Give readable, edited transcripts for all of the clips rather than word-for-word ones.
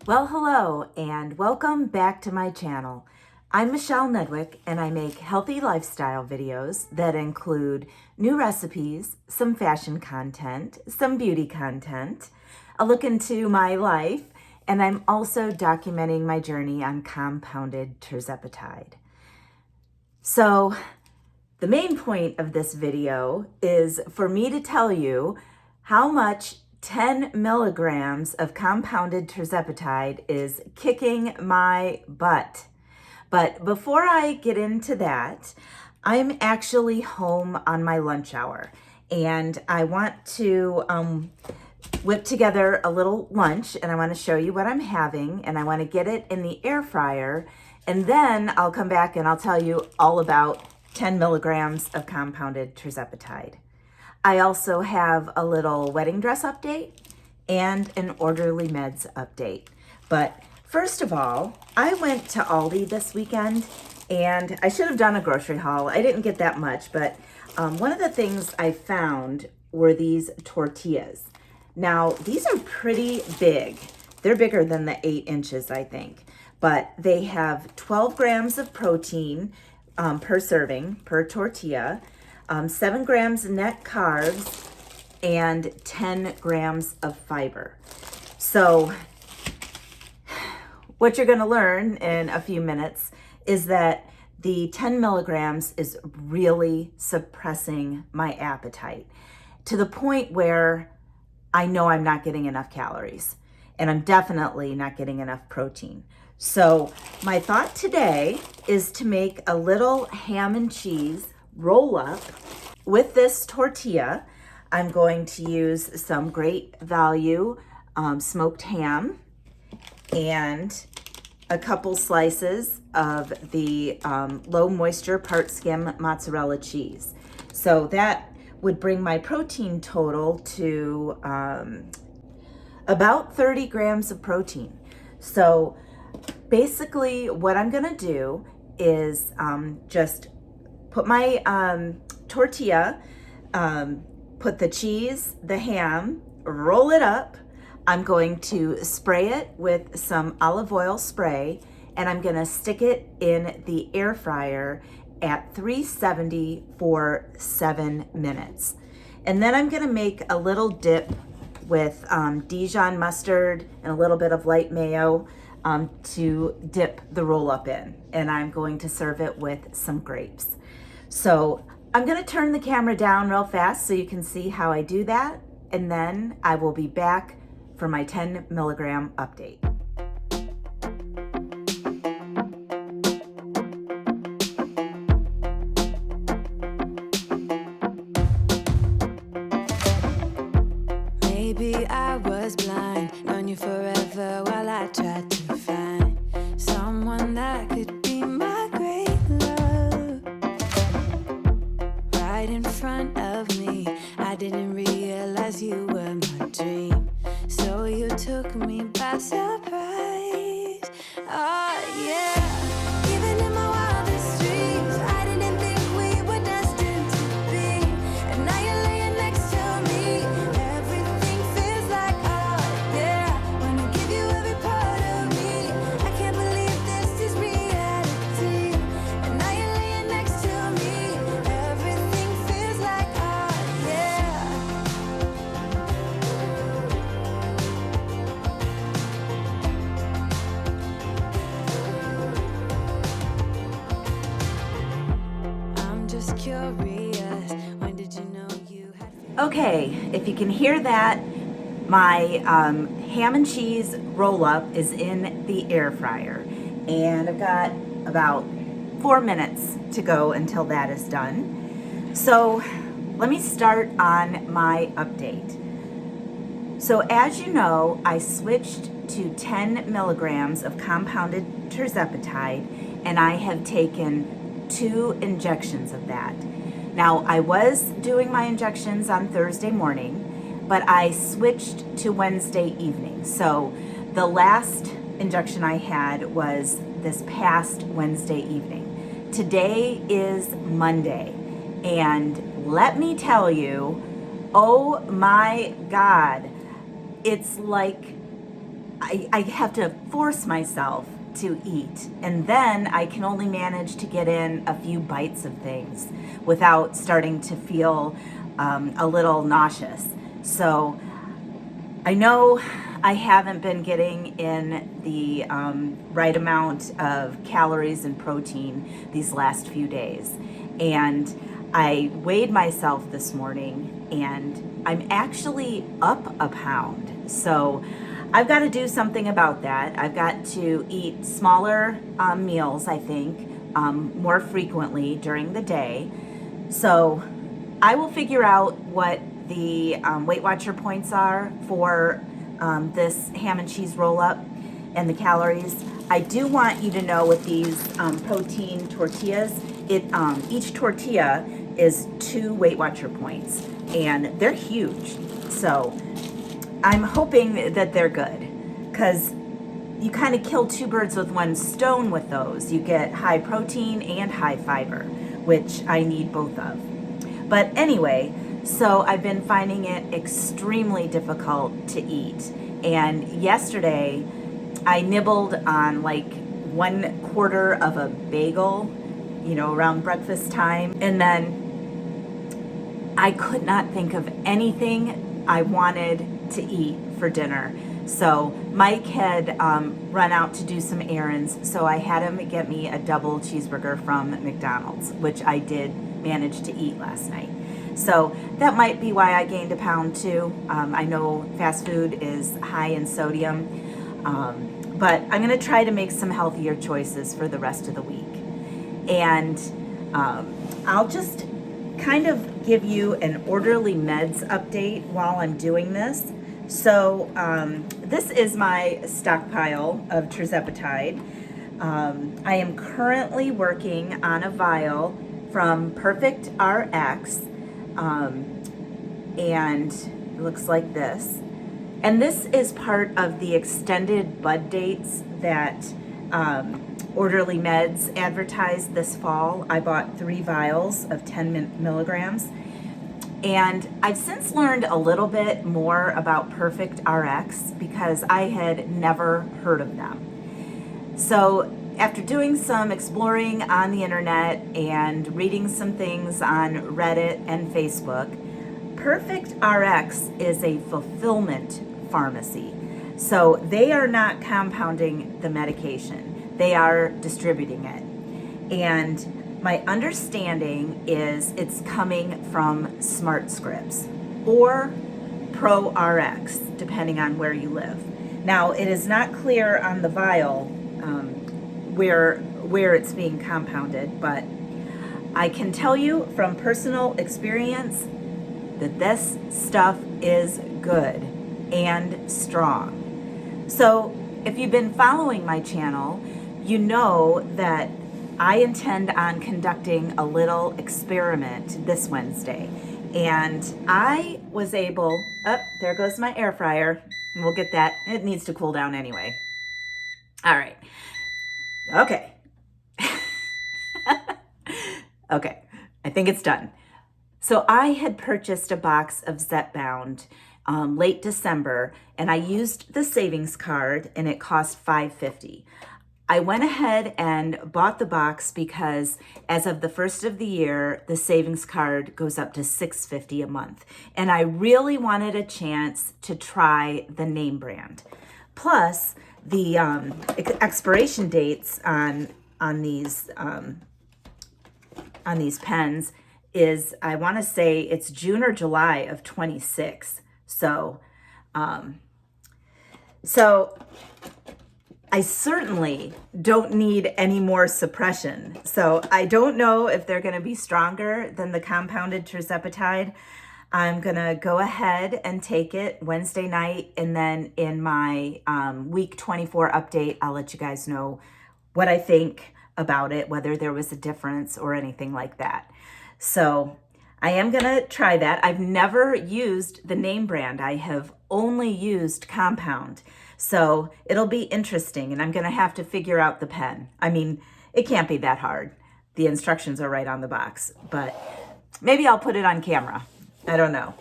Well, hello and welcome back to my channel. I'm Michelle Nedwick and I make healthy lifestyle videos that include new recipes, some fashion content, some beauty content, a look into my life, and I'm also documenting my journey on compounded Tirzepatide. So the main point of this video is for me to tell you how much 10 milligrams of compounded Tirzepatide is kicking my butt. But before I get into that, I'm actually home on my lunch hour and I want to whip together a little lunch and I want to show you what I'm having and I want to get it in the air fryer, and then I'll come back and I'll tell you all about 10 milligrams of compounded Tirzepatide. I also have a little wedding dress update and an orderly meds update. But first of all, I went to Aldi this weekend and I should have done a grocery haul. I didn't get that much, but one of the things I found were these tortillas. Now, these are pretty big. They're bigger than the 8 inches, I think, but they have 12 grams of protein per serving, per tortilla, 7 grams net carbs, and 10 grams of fiber. So what you're going to learn in a few minutes is that the 10 milligrams is really suppressing my appetite to the point where I know I'm not getting enough calories and I'm definitely not getting enough protein. So my thought today is to make a little ham and cheese roll up with this tortilla. I'm going to use some great value smoked ham and a couple slices of the low moisture part skim mozzarella cheese. So that would bring my protein total to about 30 grams of protein. So basically what I'm gonna do is just put my tortilla, put the cheese, the ham, roll it up. I'm going to spray it with some olive oil spray and I'm gonna stick it in the air fryer at 370 for 7 minutes. And then I'm gonna make a little dip with Dijon mustard and a little bit of light mayo to dip the roll up in. And I'm going to serve it with some grapes. So I'm gonna turn the camera down real fast so you can see how I do that. And then I will be back for my 10 milligram update. Maybe I was blind, known you forever while I tried to find someone that could be my great love. Right in front of me, I didn't realize you were my dream. So you took me by surprise. Oh yeah, even in my wildest dreams, I didn't think we were destined to be. And now you're laying next to me. Everything feels like oh yeah. Wanna give you every part of me. I can't believe this is reality. And now you're laying next to me. Everything feels like oh yeah. I'm just curious, when did you know you had Okay, if you can hear that, my ham and cheese roll up is in the air fryer and I've got about 4 minutes to go until that is done. So let me start on my update. So as you know, I switched to 10 milligrams of compounded Tirzepatide and I have taken 2 injections of that. Now, I was doing my injections on Thursday morning, but I switched to Wednesday evening. So the last injection I had was this past Wednesday evening. Today is Monday, and let me tell you, oh my God, it's like I have to force myself to eat, and then I can only manage to get in a few bites of things without starting to feel a little nauseous. So I know I haven't been getting in the right amount of calories and protein these last few days. And I weighed myself this morning and I'm actually up a pound. So I've got to do something about that. I've got to eat smaller meals, I think, more frequently during the day. So I will figure out what the Weight Watcher points are for this ham and cheese roll up and the calories. I do want you to know with these protein tortillas, each tortilla is 2 Weight Watcher points and they're huge. So I'm hoping that they're good because you kind of kill 2 birds with 1 stone with those. You get high protein and high fiber, which I need both of. But anyway, so I've been finding it extremely difficult to eat. And yesterday I nibbled on like 1/4 of a bagel, around breakfast time. And then I could not think of anything I wanted to eat for dinner. So Mike had run out to do some errands, so I had him get me a double cheeseburger from McDonald's, which I did manage to eat last night. So that might be why I gained a pound too. I know fast food is high in sodium, but I'm gonna try to make some healthier choices for the rest of the week. And I'll just kind of give you an orderly meds update while I'm doing this. So this is my stockpile of Tirzepatide. I am currently working on a vial from Perfect RX, and it looks like this. And this is part of the extended bud dates that Orderly Meds advertised this fall. I bought 3 vials of 10 milligrams. And I've since learned a little bit more about Perfect RX because I had never heard of them. So after doing some exploring on the internet and reading some things on Reddit and Facebook, Perfect RX is a fulfillment pharmacy. So they are not compounding the medication. They are distributing it. And my understanding is it's coming from Smart Scripts or Pro RX, depending on where you live. Now, it is not clear on the vial where it's being compounded, but I can tell you from personal experience that this stuff is good and strong. So if you've been following my channel, you know that I intend on conducting a little experiment this Wednesday. And I was able, there goes my air fryer. We'll get that. It needs to cool down anyway. All right. Okay. Okay. I think it's done. So I had purchased a box of Zepbound late December, and I used the savings card, and it cost $5.50. I went ahead and bought the box because as of the first of the year, the savings card goes up to $6.50 a month. And I really wanted a chance to try the name brand. Plus, the expiration dates on these pens is, I want to say it's June or July of 26. So I certainly don't need any more suppression. So I don't know if they're going to be stronger than the compounded Tirzepatide. I'm going to go ahead and take it Wednesday night. And then in my week 24 update, I'll let you guys know what I think about it, whether there was a difference or anything like that. So I am going to try that. I've never used the name brand. I have only used compound. So it'll be interesting, and I'm going to have to figure out the pen. I mean, it can't be that hard. The instructions are right on the box, but maybe I'll put it on camera. I don't know.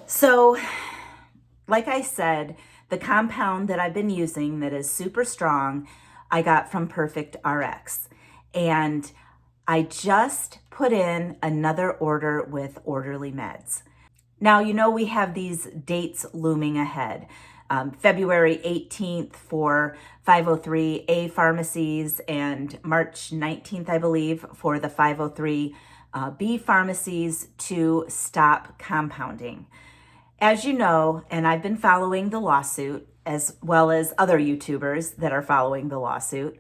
So, like I said, the compound that I've been using that is super strong, I got from Perfect RX. And I just put in another order with Orderly Meds. Now, you know, we have these dates looming ahead. February 18th for 503A pharmacies and March 19th, I believe, for the 503B pharmacies to stop compounding. As you know, and I've been following the lawsuit, as well as other YouTubers that are following the lawsuit,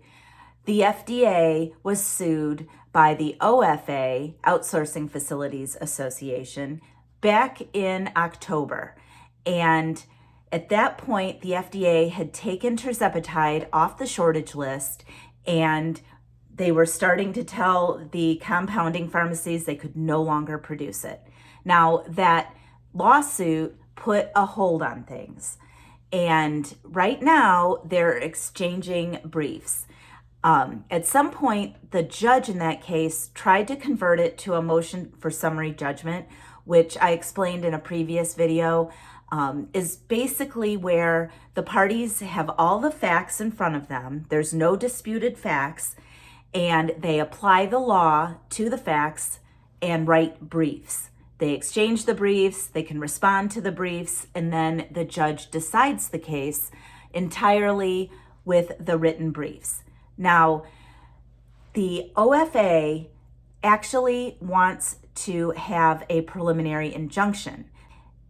the FDA was sued by the OFA, Outsourcing Facilities Association, back in October. And at that point, the FDA had taken Tirzepatide off the shortage list, and they were starting to tell the compounding pharmacies they could no longer produce it. Now, that lawsuit put a hold on things. And right now, they're exchanging briefs. At some point, the judge in that case tried to convert it to a motion for summary judgment, which I explained in a previous video, is basically where the parties have all the facts in front of them. There's no disputed facts, and they apply the law to the facts and write briefs. They exchange the briefs, they can respond to the briefs, and then the judge decides the case entirely with the written briefs. Now, the OFA actually wants to have a preliminary injunction,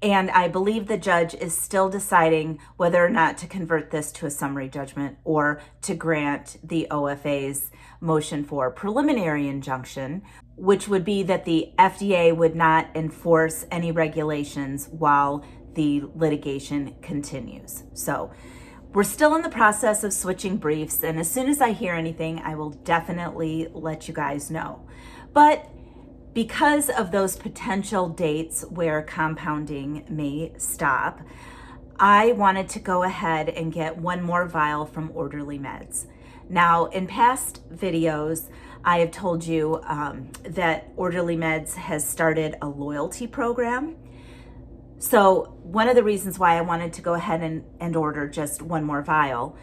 and I believe the judge is still deciding whether or not to convert this to a summary judgment or to grant the OFA's motion for preliminary injunction, which would be that the FDA would not enforce any regulations while the litigation continues. So we're still in the process of switching briefs, and as soon as I hear anything, I will definitely let you guys know. But because of those potential dates where compounding may stop, I wanted to go ahead and get one more vial from Orderly Meds. Now, in past videos, I have told you that Orderly Meds has started a loyalty program. So one of the reasons why I wanted to go ahead and order just one more vial,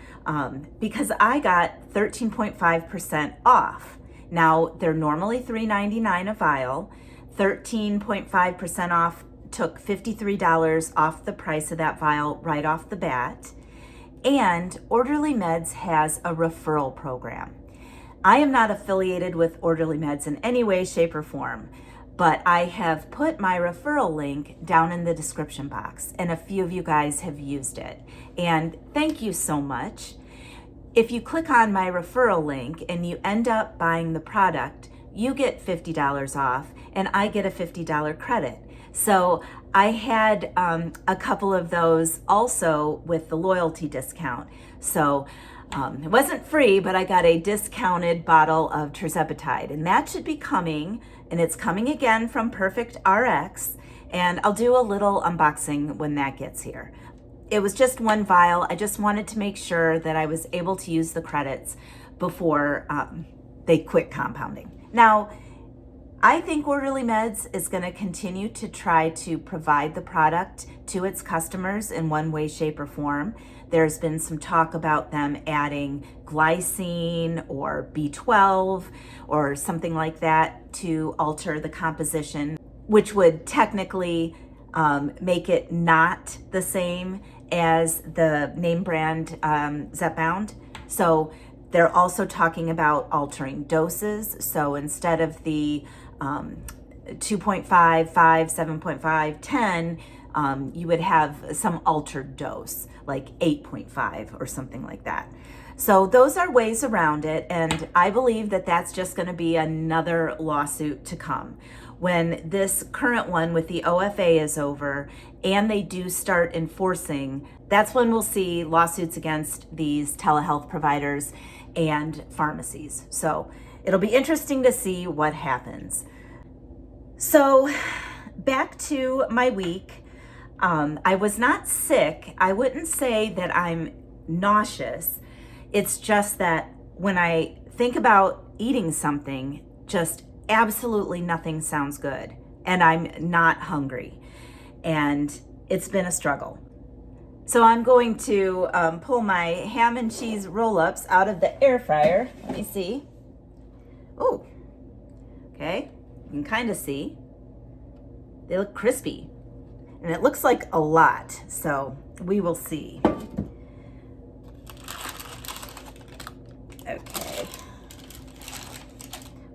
because I got 13.5% off. Now, they're normally $3.99 a vial. 13.5% off took $53 off the price of that vial right off the bat. And Orderly Meds has a referral program. I am not affiliated with Orderly Meds in any way, shape, or form, but I have put my referral link down in the description box, and a few of you guys have used it. And thank you so much. If you click on my referral link and you end up buying the product, you get $50 off and I get a $50 credit. So I had a couple of those also with the loyalty discount. So it wasn't free, but I got a discounted bottle of Tirzepatide, and that should be coming, and it's coming again from Perfect RX, and I'll do a little unboxing when that gets here. It was just one vial. I just wanted to make sure that I was able to use the credits before they quit compounding. Now, I think Orderly Meds is going to continue to try to provide the product to its customers in one way, shape, or form. There's been some talk about them adding glycine or B12 or something like that to alter the composition, which would technically make it not the same as the name brand Zepbound. So they're also talking about altering doses. So instead of the 2.5, 5, 7.5, 10, you would have some altered dose, like 8.5 or something like that. So those are ways around it, and I believe that that's just going to be another lawsuit to come. When this current one with the OFA is over and they do start enforcing, that's when we'll see lawsuits against these telehealth providers and pharmacies. So it'll be interesting to see what happens. So back to my week. I was not sick. I wouldn't say that I'm nauseous. It's just that when I think about eating something, just absolutely nothing sounds good, and I'm not hungry, and it's been a struggle. So I'm going to pull my ham and cheese roll-ups out of the air fryer. Let me see. Oh, okay. You can kind of see. They look crispy. And it looks like a lot, so we will see. Okay.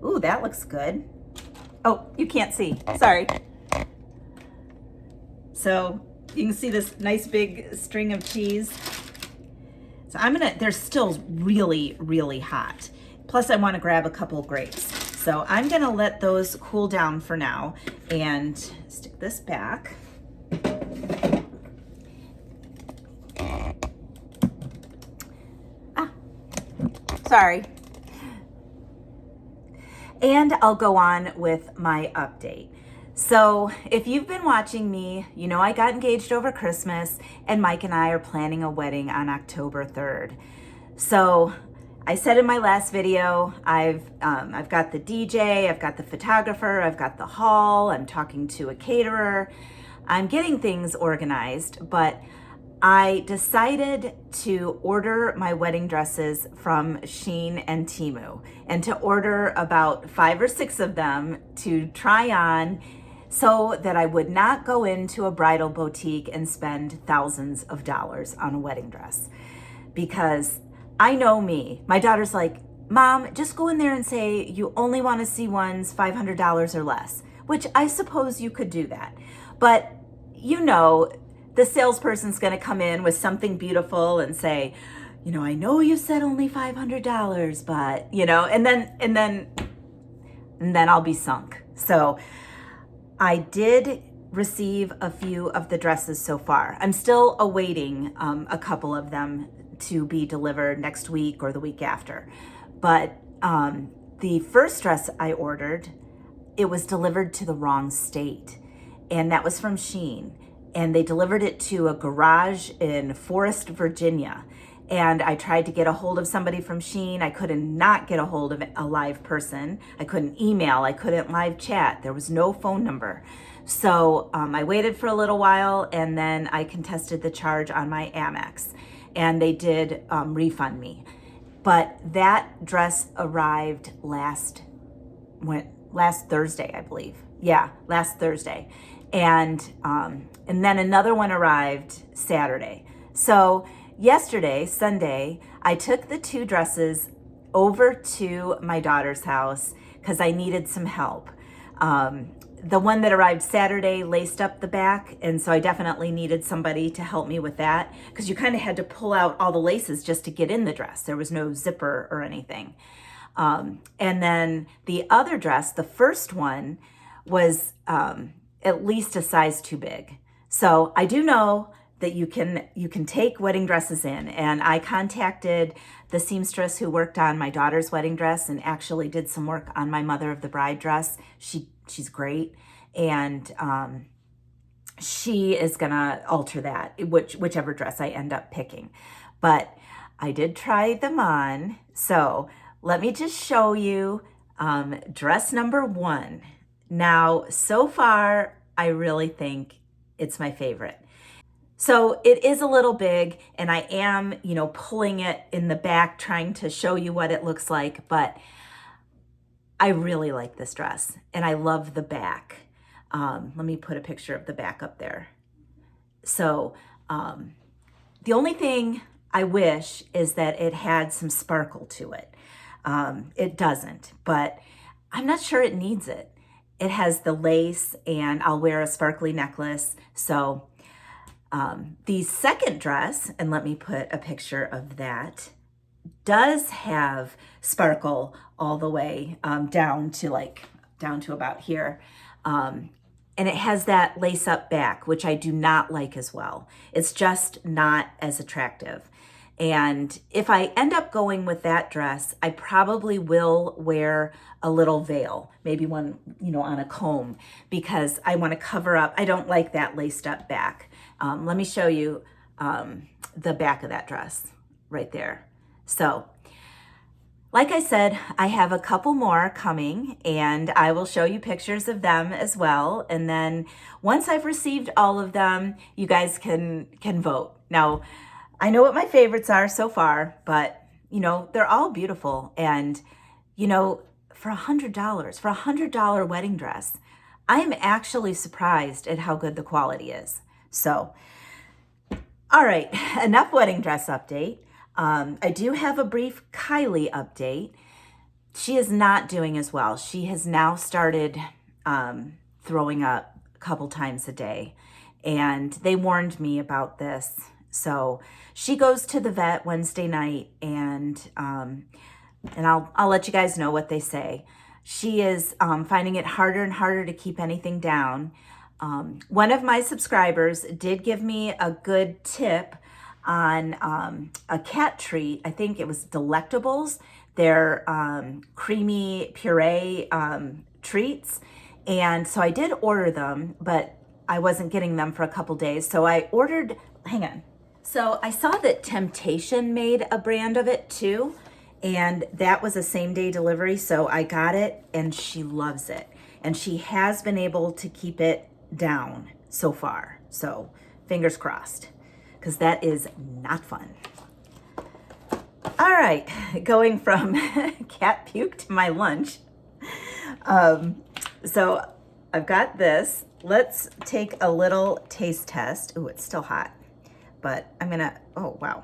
Ooh, that looks good. Oh, you can't see. Sorry. So you can see this nice big string of cheese. So they're still really, really hot. Plus I want to grab a couple grapes. So I'm gonna let those cool down for now and stick this back. Sorry. And I'll go on with my update. So if you've been watching me, you know I got engaged over Christmas and Mike and I are planning a wedding on October 3rd. So I said in my last video, I've got the DJ, I've got the photographer, I've got the hall, I'm talking to a caterer, I'm getting things organized, but I decided to order my wedding dresses from Shein and Temu and to order about 5 or 6 of them to try on so that I would not go into a bridal boutique and spend thousands of dollars on a wedding dress. Because I know me. My daughter's like, Mom, just go in there and say you only want to see ones $500 or less, which I suppose you could do that. But you know, the salesperson's going to come in with something beautiful and say, you know, I know you said only $500, but you know, and then I'll be sunk. So I did receive a few of the dresses so far. I'm still awaiting a couple of them to be delivered next week or the week after. But the first dress I ordered, it was delivered to the wrong state. And that was from Shein. And they delivered it to a garage in Forest, Virginia. And I tried to get a hold of somebody from Shein. I couldn't not get a hold of a live person. I couldn't email. I couldn't live chat. There was no phone number. So I waited for a little while and then I contested the charge on my Amex. And they did refund me. But that dress arrived last Thursday, I believe. Yeah, last Thursday. And then another one arrived Saturday. So yesterday, Sunday, I took the 2 dresses over to my daughter's house because I needed some help. The one that arrived Saturday laced up the back, and so I definitely needed somebody to help me with that because you kind of had to pull out all the laces just to get in the dress. There was no zipper or anything. And then the other dress, the first one, was at least a size too big. So I do know that you can take wedding dresses in, and I contacted the seamstress who worked on my daughter's wedding dress and actually did some work on my mother of the bride dress. She's great, and she is gonna alter that, whichever dress I end up picking. But I did try them on, so let me just show you dress number 1. Now, so far, I really think it's my favorite. So it is a little big, and I am, pulling it in the back, trying to show you what it looks like, but I really like this dress, and I love the back. Let me put a picture of the back up there. So the only thing I wish is that it had some sparkle to it. It doesn't, but I'm not sure it needs it. It has the lace, and I'll wear a sparkly necklace. So the second dress, and let me put a picture of that, does have sparkle all the way down to about here. And it has that lace up back, which I do not like as well. It's just not as attractive. And if I end up going with that dress, I probably will wear a little veil, maybe one, on a comb, because I want to cover up. I don't like that laced up back. Let me show you the back of that dress right there. So Like I said, I have a couple more coming and I will show you pictures of them as well. And then once I've received all of them, you guys can vote. Now, I know what my favorites are so far, but you know, they're all beautiful. And you know, for $100 wedding dress, I'm actually surprised at how good the quality is. So, all right, enough wedding dress update. I do have a brief Kylie update. She is not doing as well. She has now started throwing up a couple times a day, and they warned me about this. So she goes to the vet Wednesday night, and I'll let you guys know what they say. She is finding it harder and harder to keep anything down. One of my subscribers did give me a good tip on a cat treat. I think it was Delectables. They're creamy puree treats. And so I did order them, but I wasn't getting them for a couple days. So I ordered, hang on. So I saw that Temptation made a brand of it too. And that was a same day delivery. So I got it and she loves it. And she has been able to keep it down so far. So fingers crossed, because that is not fun. All right, going from cat puke to my lunch. So I've got this. Let's take a little taste test. Ooh, it's still hot, but I'm gonna, oh wow.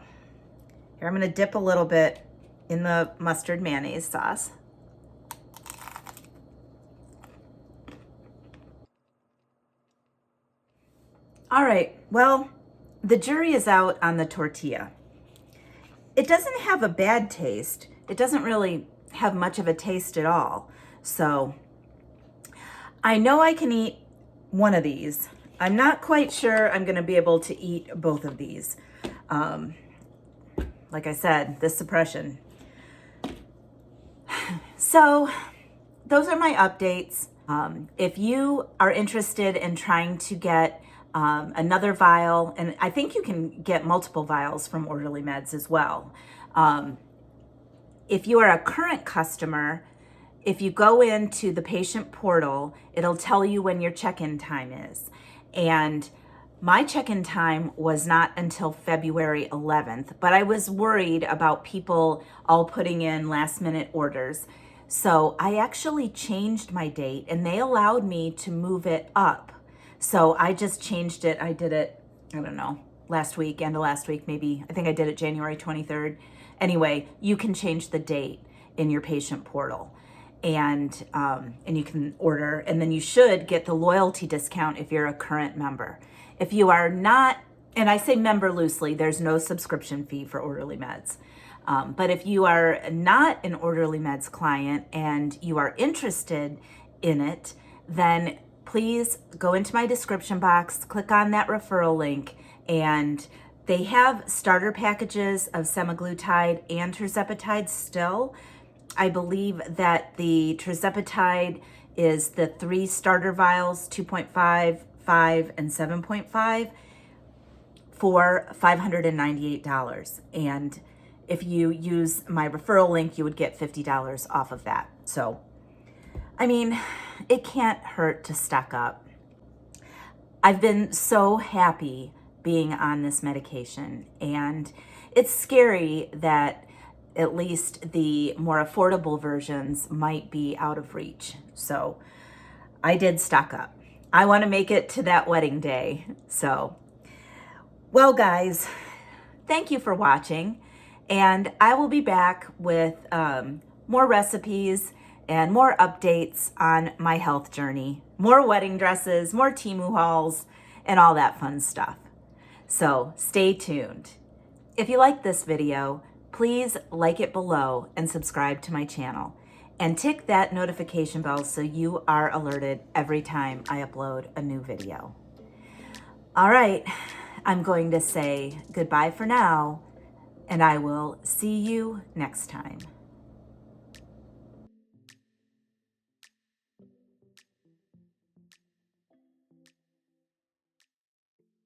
Here, I'm gonna dip a little bit in the mustard mayonnaise sauce. All right, well, the jury is out on the tortilla. It doesn't have a bad taste. It doesn't really have much of a taste at all. So I know I can eat one of these. I'm not quite sure I'm gonna be able to eat both of these. Like I said, this suppression. So those are my updates. If you are interested in trying to get another vial, and I think you can get multiple vials from Orderly Meds as well. If you are a current customer, if you go into the patient portal, it'll tell you when your check-in time is. And my check-in time was not until February 11th, but I was worried about people all putting in last-minute orders. So I actually changed my date and they allowed me to move it up. So I just changed it. I did it, I don't know, last week, end of last week, maybe. I think I did it January 23rd. Anyway, you can change the date in your patient portal and you can order, and then you should get the loyalty discount if you're a current member. If you are not, and I say member loosely, there's no subscription fee for Orderly Meds. But if you are not an Orderly Meds client and you are interested in it, then please go into my description box, click on that referral link, and they have starter packages of semaglutide and tirzepatide still. I believe that the tirzepatide is the 3 starter vials, 2.5, 5, and 7.5 for $598. And if you use my referral link, you would get $50 off of that. So, I mean, it can't hurt to stock up. I've been so happy being on this medication, and it's scary that at least the more affordable versions might be out of reach. So I did stock up. I want to make it to that wedding day. So, well, guys, thank you for watching. And I will be back with more recipes and more updates on my health journey, more wedding dresses, more Temu hauls, and all that fun stuff. So stay tuned. If you like this video, please like it below and subscribe to my channel. And tick that notification bell so you are alerted every time I upload a new video. All right, I'm going to say goodbye for now, and I will see you next time.